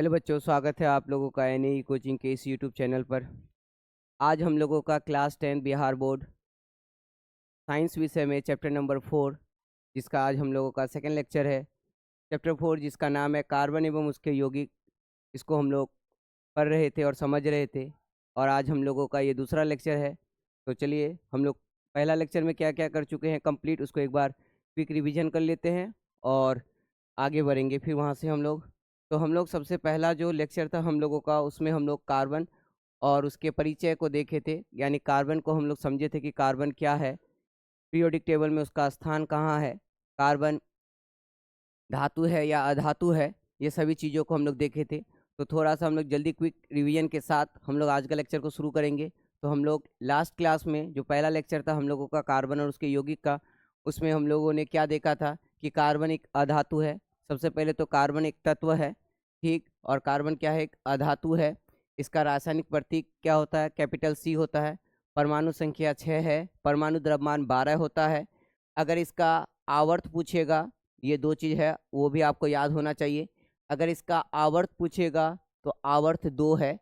Hello बच्चों, स्वागत है आप लोगों का एनई कोचिंग के इस यूट्यूब चैनल पर। आज हम लोगों का क्लास 10 बिहार बोर्ड साइंस विषय में चैप्टर नंबर 4, जिसका आज हम लोगों का सेकंड लेक्चर है। चैप्टर 4 जिसका नाम है कार्बन एवं उसके यौगिक, इसको हम लोग पढ़ रहे थे और समझ रहे थे, और आज हम लोगों का ये दूसरा लेक्चर है। तो चलिए, हम लोग पहला लेक्चर में क्या क्या कर चुके हैं कंप्लीट, उसको एक बार क्विक रिवीजन कर लेते हैं और आगे बढ़ेंगे फिर वहाँ से हम लोग। तो हम लोग सबसे पहला जो लेक्चर था हम लोगों का, उसमें हम लोग कार्बन और उसके परिचय को देखे थे, यानी कार्बन को हम लोग समझे थे कि कार्बन क्या है, पीरियोडिक टेबल में उसका स्थान कहाँ है, कार्बन धातु है या अधातु है, ये सभी चीज़ों को हम लोग देखे थे। तो थोड़ा सा हम लोग जल्दी क्विक रिवीजन के साथ हम लोग आज का लेक्चर को शुरू करेंगे। तो हम लोग लास्ट क्लास में जो पहला लेक्चर था हम लोगों का कार्बन और उसके यौगिक का, उसमें हम लोगों ने क्या देखा था कि कार्बन एक अधातु है। सबसे पहले तो कार्बन एक तत्व है, ठीक, और कार्बन क्या है, एक अधातु है। इसका रासायनिक प्रतीक क्या होता है, कैपिटल सी होता है। परमाणु संख्या 6 है, परमाणु द्रव्यमान 12 होता है। अगर इसका आवर्त पूछेगा, ये दो चीज़ है वो भी आपको याद होना चाहिए। अगर इसका आवर्त पूछेगा तो आवर्त 2 है,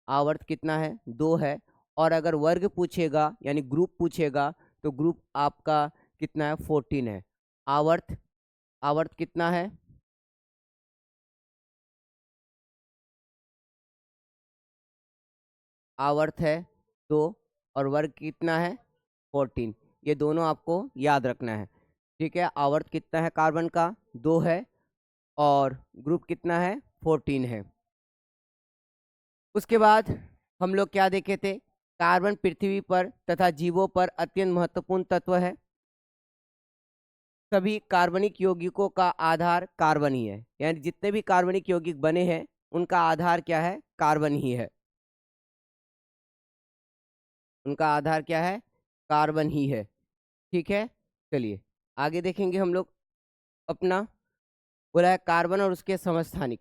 आवर्त कितना है, 2 है। और अगर वर्ग पूछेगा यानी ग्रुप पूछेगा तो ग्रुप आपका कितना है, 14 है। आवर्त आवर्त कितना है, आवर्त है 2, और वर्ग कितना है, 14। ये दोनों आपको याद रखना है, ठीक है। आवर्त कितना है कार्बन का, 2 है, और ग्रुप कितना है, 14 है। उसके बाद हम लोग क्या देखे थे, कार्बन पृथ्वी पर तथा जीवों पर अत्यंत महत्वपूर्ण तत्व है। सभी कार्बनिक यौगिकों का आधार कार्बन ही है, यानी जितने भी कार्बनिक यौगिक बने हैं उनका आधार क्या है, कार्बन ही है। उनका आधार क्या है, कार्बन ही है, ठीक है। चलिए आगे देखेंगे हम लोग अपना। बोला है कार्बन और उसके समस्थानिक।